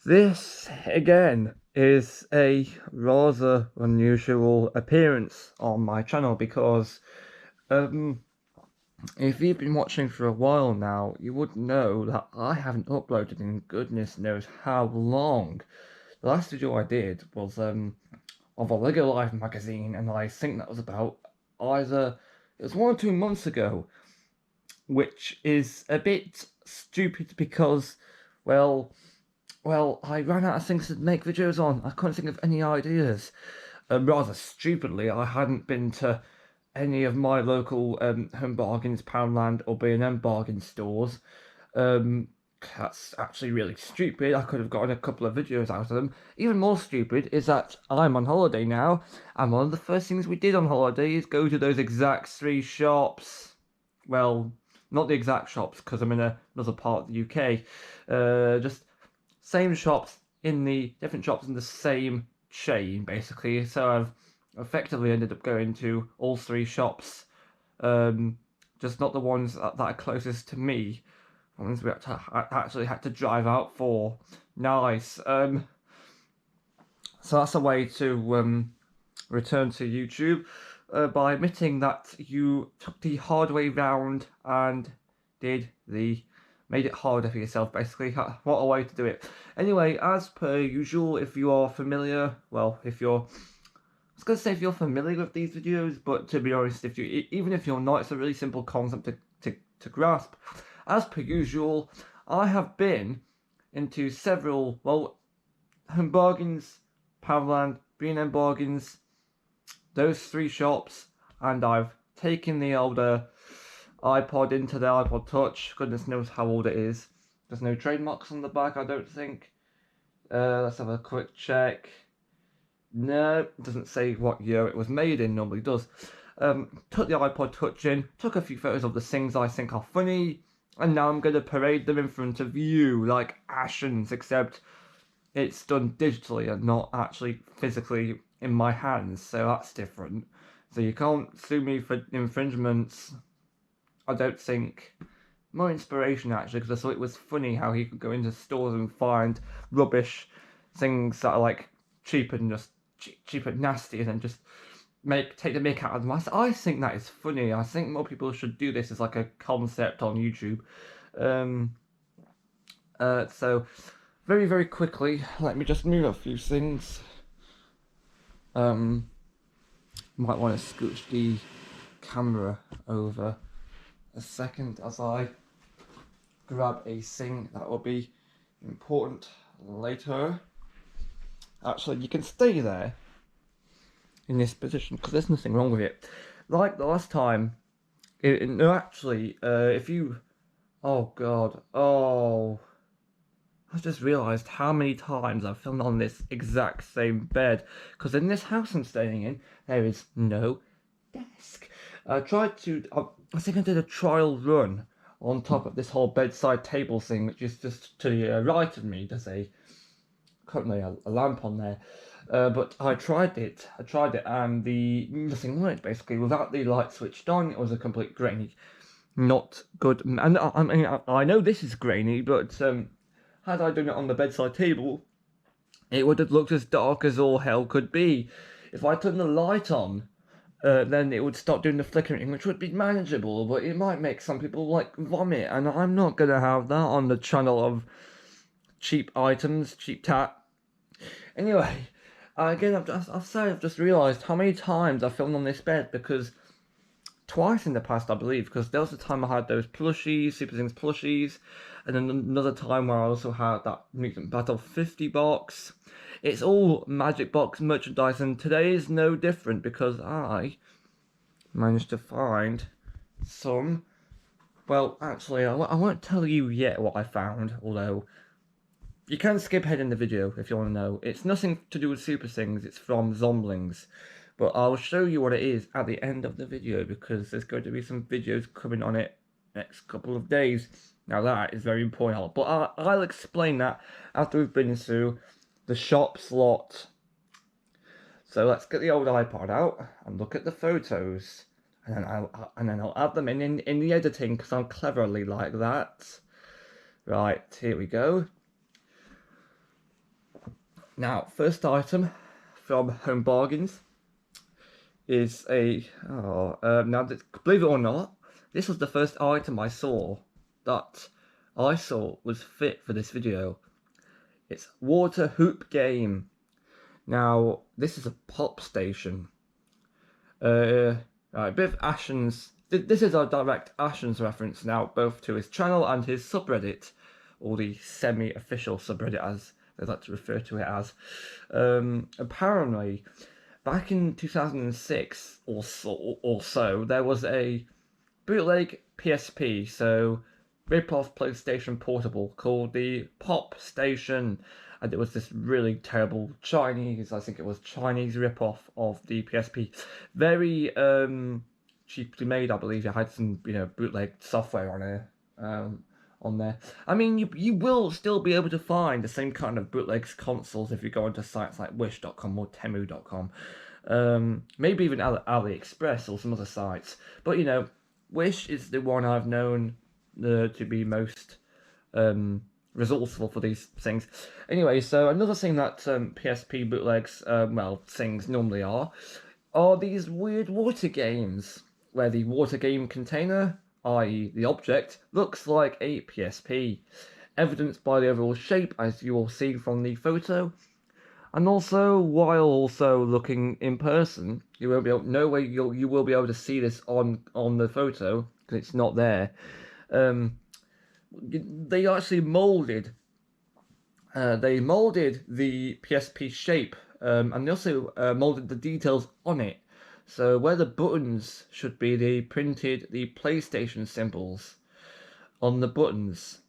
This, again, is a rather unusual appearance on my channel because um, if you've been watching for a while now, you would know that I haven't uploaded in goodness knows how long. The last video I did was of a Lego Live magazine, and I think that was about it was 1 or 2 months ago, which is a bit stupid because, well, I ran out of things to make videos on. I couldn't think of any ideas. Rather stupidly, I hadn't been to any of my local Home Bargains, Poundland, or B&M bargain stores. Um, that's actually really stupid. I could have gotten a couple of videos out of them. Even more stupid is that I'm on holiday now, and one of the first things we did on holiday is go to those exact three shops. Well, not the exact shops because I'm in another part of the UK. Just same shops in the different shops in the same chain, basically. So I've effectively ended up going to all three shops, just not the ones that are closest to me. Ones we actually had to drive out for. Nice. So that's a way to return to YouTube by admitting that you took the hard way round and made it harder for yourself, basically. What a way to do it. Anyway, as per usual, if you are familiar, well, if you're, I was going to say if you're familiar with these videos, but to be honest, even if you're not, it's a really simple concept to grasp. As per usual, I have been into several, well, Home Bargains, Poundland, B&M Bargains, those three shops, and I've taken the older iPod into the iPod Touch. Goodness knows how old it is. There's no trademarks on the back, I don't think. Let's have a quick check. No, it doesn't say what year it was made in, normally does. Took the iPod Touch in, took a few photos of the things I think are funny, and now I'm going to parade them in front of you like Ashens, except it's done digitally and not actually physically in my hands, so that's different. So you can't sue me for infringements, I don't think. More inspiration actually, because I thought it was funny how he could go into stores and find rubbish things that are like cheap and just cheap and nasty, and then just take the mick out of them. I think that is funny. I think more people should do this as like a concept on YouTube. Um, so very quickly, let me just move a few things. Might want to scooch the camera over a second as I grab a thing that will be important later. Actually, you can stay there in this position because there's nothing wrong with it. Like the last time, no, actually, if you, oh god, oh, I just realised how many times I've filmed on this exact same bed. Because in this house I'm staying in, there is no desk. I tried to, I think I did a trial run on top of this whole bedside table thing, which is just to the right of me. There's currently a lamp on there. But I tried it, and nothing worked basically. Without the light switched on, it was a complete grainy, not good. And I mean, I know this is grainy, but had I done it on the bedside table, it would have looked as dark as all hell could be. If I turned the light on, then it would start doing the flickering, which would be manageable, but it might make some people like vomit, and I'm not gonna have that on the channel of cheap items, cheap tat. Anyway, again, I've just realised how many times I filmed on this bed because twice in the past, I believe, because there was a time I had those plushies, Super Things plushies, and then another time where I also had that Mutant Battle 50 box. It's all Magic Box merchandise, and today is no different because I managed to find some. Well, actually, I won't tell you yet what I found, although you can skip ahead in the video if you want to know. It's nothing to do with Super Things, it's from Zomblings. But I'll show you what it is at the end of the video because there's going to be some videos coming on it next couple of days. Now that is very important, but I'll explain that after we've been through the shop slot. So let's get the old iPod out and look at the photos. And then I'll add them in the editing because I'm cleverly like that. Right, here we go. Now, first item from Home Bargains is a believe it or not, this was the first item I saw that I saw was fit for this video. It's Water Hoop Game. Now, this is a pop station. Right, a bit of Ashen's. This is a direct Ashen's reference now, both to his channel and his subreddit, or the semi-official subreddit as they like to refer to it as. Apparently, back in 2006 or so, there was a bootleg PSP, so rip-off PlayStation Portable, called the Pop Station, and it was this really terrible Chinese, I think it was Chinese rip-off of the PSP. Very cheaply made, I believe. It had some, bootleg software on there. I mean, you will still be able to find the same kind of bootlegs consoles if you go onto sites like Wish.com or Temu.com. Maybe even AliExpress or some other sites. But, Wish is the one I've known to be most resourceful for these things. Anyway, so another thing that PSP bootlegs, things normally are these weird water games, where the water game container, i.e. the object, looks like a PSP, evidenced by the overall shape, as you will see from the photo. And also, while also looking in person, you won't be able, no way you will be able to see this on the photo, because it's not there. They actually molded the PSP shape, and they also molded the details on it. So where the buttons should be, they printed the PlayStation symbols on the buttons.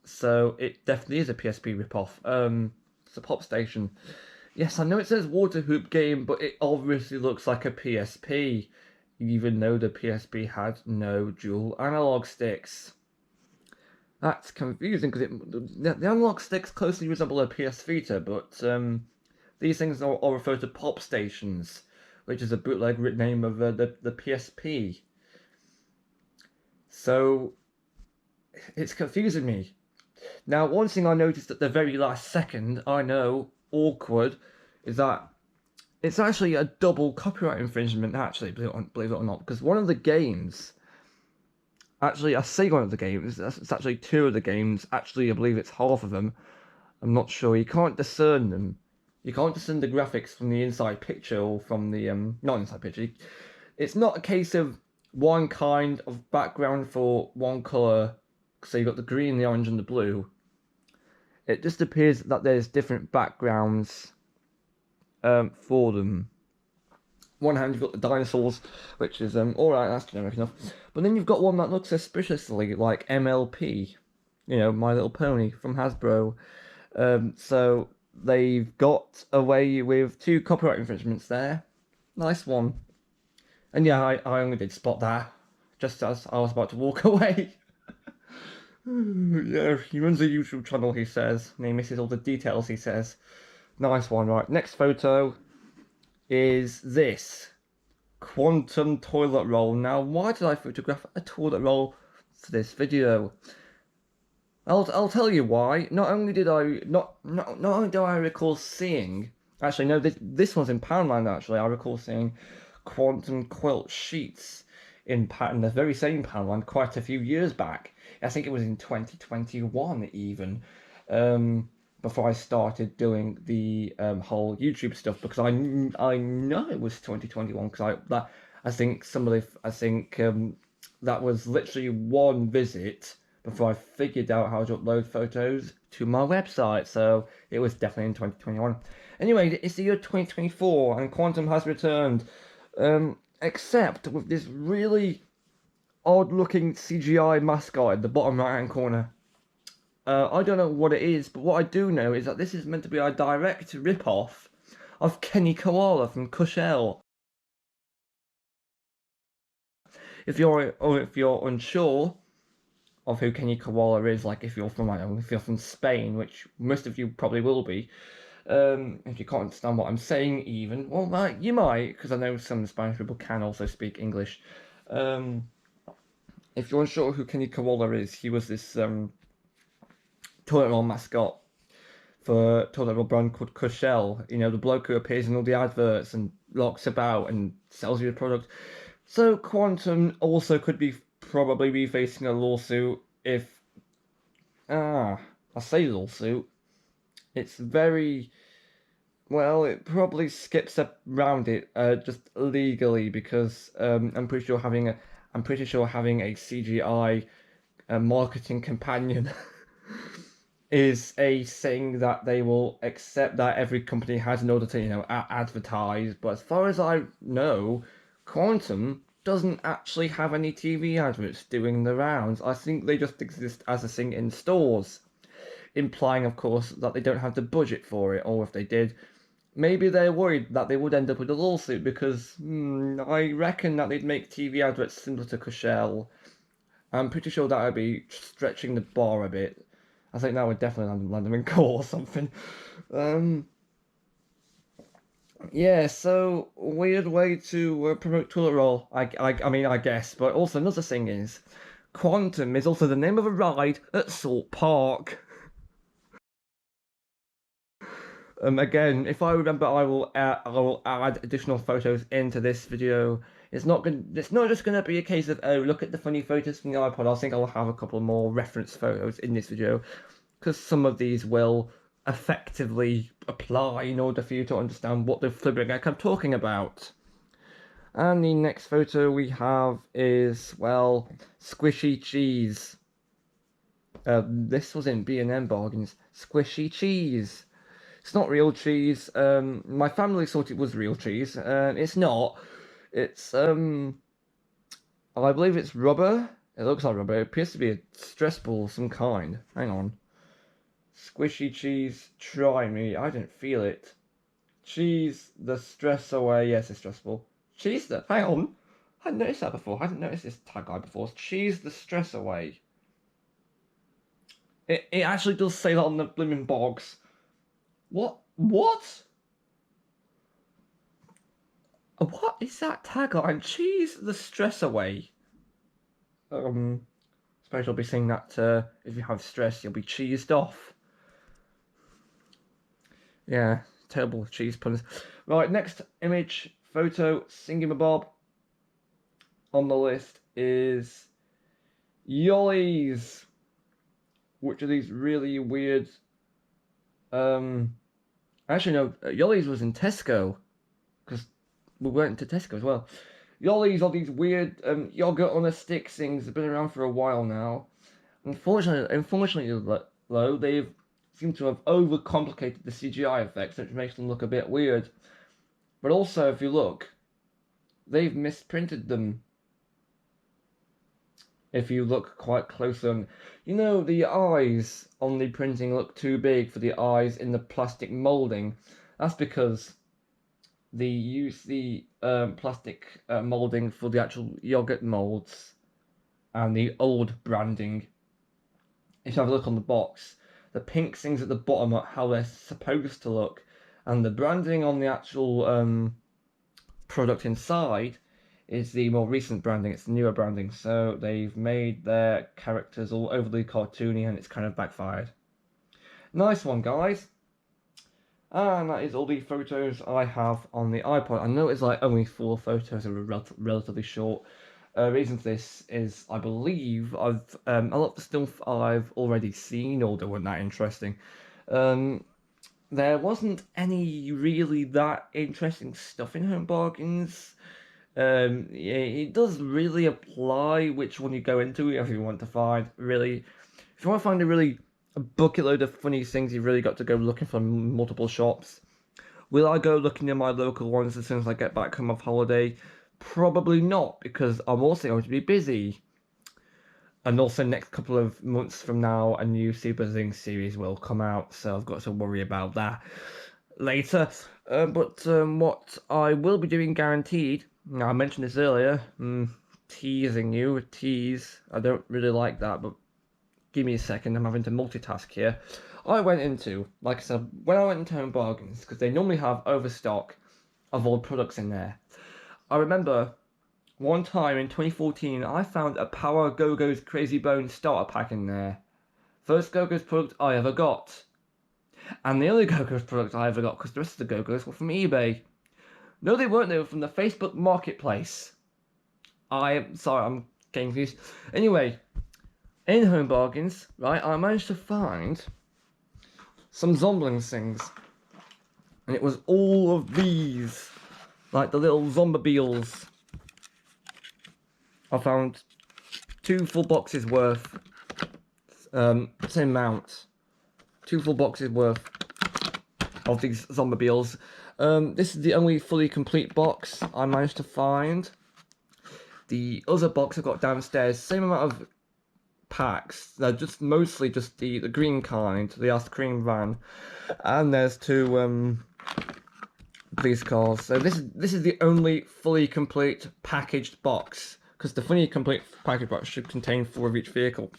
So it definitely is a PSP ripoff. It's a Pop Station. Yes, I know it says Water Hoop Game, but it obviously looks like a PSP, even though the PSP had no dual analog sticks. That's confusing, because the analog sticks closely resemble a PS Vita, but these things are referred to Pop Stations, which is a bootleg name of the PSP. So it's confusing me. Now, one thing I noticed at the very last second, I know, awkward, is that it's actually a double copyright infringement, actually, believe it or not, because one of the games, actually, I say one of the games, it's actually two of the games, actually, I believe it's half of them, I'm not sure, you can't discern them. You can't discern the graphics from the inside picture, or from the, not inside picture. It's not a case of one kind of background for one colour, so you've got the green, the orange, and the blue. It just appears that there's different backgrounds for them. One hand you've got the dinosaurs, which is alright, that's generic enough. But then you've got one that looks suspiciously like MLP, My Little Pony from Hasbro. So they've got away with two copyright infringements there. Nice one. And yeah, I only did spot that just as I was about to walk away. Yeah, he runs a YouTube channel, he says, and he misses all the details, he says. Nice one, right. Next photo is this quantum toilet roll. Now, why did I photograph a toilet roll for this video? I'll tell you why. Not only do I recall seeing, actually no, this one's in Poundland. Actually, I recall seeing quantum quilt sheets in the very same Poundland quite a few years back. I think it was in 2021 even. Before I started doing the whole YouTube stuff, because I know it was 2021, because I think that was literally one visit before I figured out how to upload photos to my website, so it was definitely in 2021. Anyway, it's the year 2024 and Quantum has returned, except with this really odd looking CGI mascot in the bottom right hand corner. I don't know what it is, but what I do know is that this is meant to be a direct rip-off of Kenny Koala from Cushelle. If you're unsure of who Kenny Koala is, like if you're from Spain, which most of you probably will be, if you can't understand what I'm saying even, well, you might, because I know some Spanish people can also speak English. If you're unsure who Kenny Koala is, he was this toilet roll mascot for a toilet roll brand called Cushell. You know, the bloke who appears in all the adverts and locks about and sells you the product. So Quantum also could be probably be facing a lawsuit if I say lawsuit. It's very well. It probably skips around it just legally because I'm pretty sure having a CGI marketing companion is a thing that they will accept that every company has in order to, you know, advertise. But as far as I know, Quantum doesn't actually have any TV adverts doing the rounds. I think they just exist as a thing in stores, implying, of course, that they don't have the budget for it, or if they did, maybe they're worried that they would end up with a lawsuit because I reckon that they'd make TV adverts similar to Cushell. I'm pretty sure that would be stretching the bar a bit. I think that would definitely land them in court or something. Yeah, so weird way to promote toilet roll. I mean, I guess. But also another thing is, Quantum is also the name of a ride at Salt Park. Again, if I remember, I will add additional photos into this video. It's not just gonna be a case of, oh, look at the funny photos from the iPod. I think I'll have a couple more reference photos in this video, because some of these will effectively apply in order for you to understand what the flipping heck I'm talking about. And the next photo we have is, well, squishy cheese. This was in B&M bargains. Squishy cheese. It's not real cheese. My family thought it was real cheese. It's not. It's I believe it's rubber. It looks like rubber. It appears to be a stress ball of some kind. Hang on. Squishy cheese, try me. I don't feel it. Cheese the stress away. Yes, it's stressful. Cheese the. Hang on. I hadn't noticed that before. I hadn't noticed this tagline before. Cheese the stress away. It actually does say that on the blooming box. What? What? What is that tagline? Cheese the stress away. Suppose I'll be saying that if you have stress, you'll be cheesed off. Yeah, terrible cheese puns. Right, next image, photo, Singamabob. On the list is Yollies, which are these really weird. Actually, no, Yollies was in Tesco, because we went to Tesco as well. Yollies are these weird yogurt on a stick things. They've been around for a while now. Unfortunately, though, they've seem to have overcomplicated the CGI effects, which makes them look a bit weird. But also, if you look, they've misprinted them. If you look quite close on, you know, the eyes on the printing look too big for the eyes in the plastic molding. That's because they use the plastic molding for the actual yogurt molds and the old branding. If you have a look on the box, the pink things at the bottom are how they're supposed to look, and the branding on the actual product inside is the more recent branding. It's the newer branding, so they've made their characters all overly cartoony, and it's kind of backfired. Nice one, guys. And that is all the photos I have on the iPod. I know it's like only 4 photos that are relatively short. Reason for this is I believe a lot of the stuff I've already seen, or they weren't that interesting. There wasn't any really that interesting stuff in Home Bargains. It does really apply which one you go into if you want to find really. If you want to find a bucket load of funny things, you've really got to go looking for multiple shops. Will I go looking in my local ones as soon as I get back home off holiday? Probably not, because I'm also going to be busy. And also next couple of months from now, a new Super Zing series will come out, so I've got to worry about that later. But what I will be doing guaranteed, I mentioned this earlier, teasing you, a tease, I don't really like that, but give me a second, I'm having to multitask here. I went into, like I said, when I went into Home Bargains, because they normally have overstock of old products in there. I remember one time in 2014, I found a Power Go-Go's Crazy Bone starter pack in there. First Go-Go's product I ever got. And the only Go-Go's product I ever got, because the rest of the Go-Go's were from eBay. No, they weren't. They were from the Facebook Marketplace. I'm sorry, I'm getting confused. Anyway, in Home Bargains, right, I managed to find some Zomblings things. And it was all of these. Like the little Zombies. I found 2 full boxes worth. Same amount. 2 full boxes worth of these Zombies. This is the only fully complete box I managed to find. The other box I got downstairs, same amount of packs. They're just mostly just the green kind, the ice cream van, and there's 2 police cars. So this is the only fully complete packaged box, because the fully complete packaged box should contain 4 of each vehicle.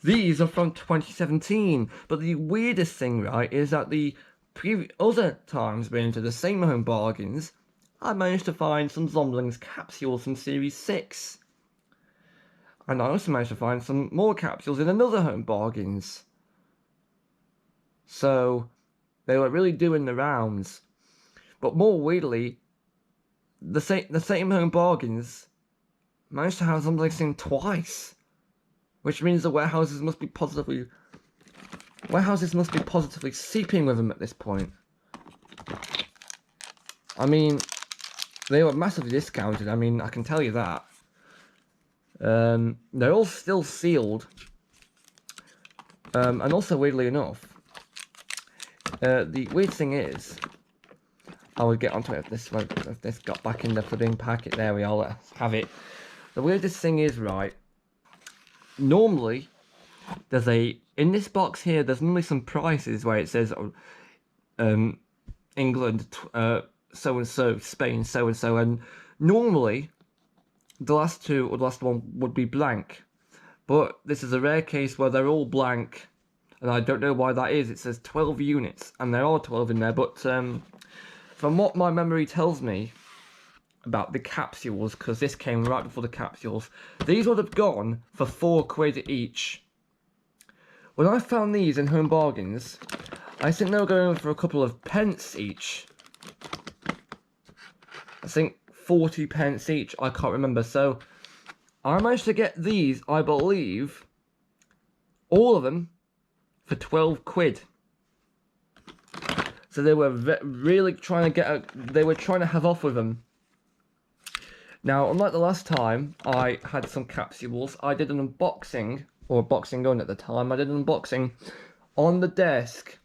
These are from 2017, but the weirdest thing, right, is that the other times been into the same Home Bargains, I managed to find some Zomblings capsules from Series 6. And I also managed to find some more capsules in another Home Bargains. So, they were really doing the rounds. But more weirdly, the same Home Bargains managed to have Zomblings thing twice. Which means the warehouses must be positively seeping with them at this point. I mean, they were massively discounted. I mean, I can tell you that. They're all still sealed. And also, weirdly enough, the weird thing is, I will get onto it if this got back in the flipping packet. There we are. Let's have it. The weirdest thing is, right, normally, in this box here, there's normally some prices where it says, England, so-and-so, Spain, so-and-so, and normally, the last 2 or the last one would be blank. But this is a rare case where they're all blank, and I don't know why that is. It says 12 units, and there are 12 in there, but from what my memory tells me about the capsules, because this came right before the capsules, these would have gone for £4 each. When I found these in Home Bargains, I think they were going for a couple of pence each. I think 40 pence each, I can't remember. So I managed to get these, I believe, all of them for £12. So they were really trying to they were trying to have off with them. Now, unlike the last time I had some capsules, I did an unboxing, or boxing going at the time, I did an unboxing on the desk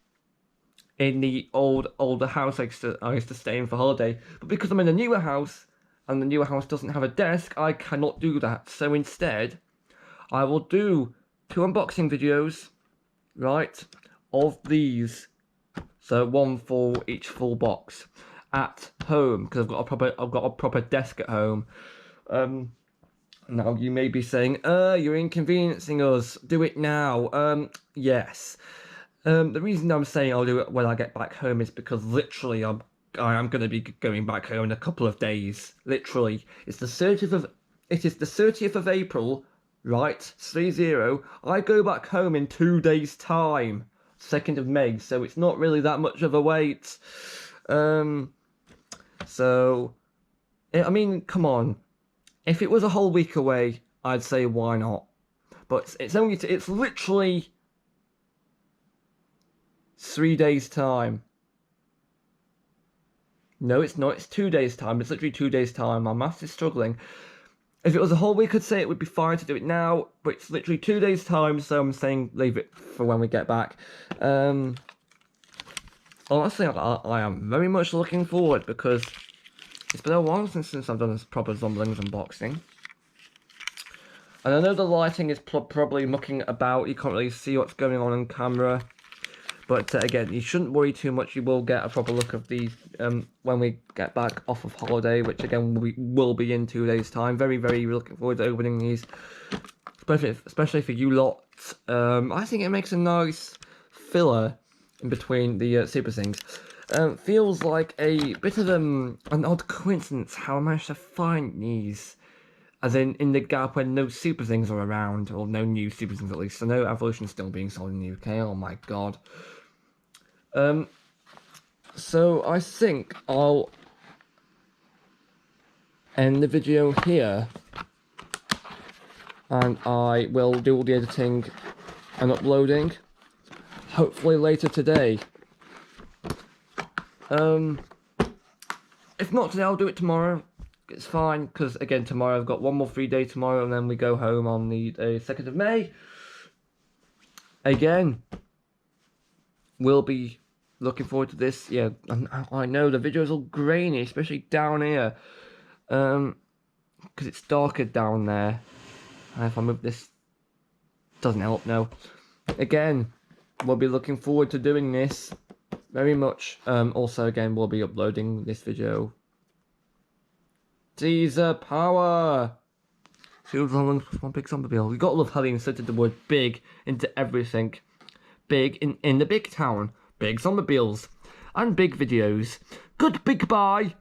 in the older house I used to stay in for holiday. But because I'm in a newer house, and the newer house doesn't have a desk, I cannot do that. So instead, I will do 2 unboxing videos, right, of these. So 1 for each full box. At home, because I've got a proper desk at home. Now you may be saying, you're inconveniencing us. Do it now. Yes. The reason I'm saying I'll do it when I get back home is because literally I am going to be going back home in a couple of days. Literally, it is the 30th of April, right? 30. I go back home in 2 days' time. 2nd of May. So it's not really that much of a wait. So, I mean, come on. If it was a whole week away, I'd say why not. But it's literally 3 days' time. No, it's not. It's 2 days' time. It's literally 2 days' time. My maths is struggling. If it was a whole week, I'd say it would be fine to do it now. But it's literally 2 days' time, so I'm saying leave it for when we get back. Honestly, I am very much looking forward, because it's been a while since I've done this proper Zomblings unboxing. And I know the lighting is probably mucking about, you can't really see what's going on camera. But again, you shouldn't worry too much, you will get a proper look of these when we get back off of holiday, which again will be in 2 days' time. Very, very looking forward to opening these, especially for you lot. I think it makes a nice filler in between the super things. Feels like a bit of an odd coincidence how I managed to find these. As in the gap when no super things are around, or no new super things at least. So no evolution is still being sold in the UK. Oh my god. So I think I'll end the video here, and I will do all the editing and uploading, hopefully later today. If not today, I'll do it tomorrow. It's fine, because again, tomorrow I've got one more free day tomorrow, and then we go home on the 2nd of May. Again, we'll be looking forward to this. Yeah, I know the video's all grainy, especially down here, because it's darker down there. And if I move this, doesn't help. No. Again, we'll be looking forward to doing this very much. Also, again, we'll be uploading this video. Caesar power. Feels like one big zombie. You gotta love how they inserted the word big into everything. Big in the big town. Big zombies and big videos. Good big bye.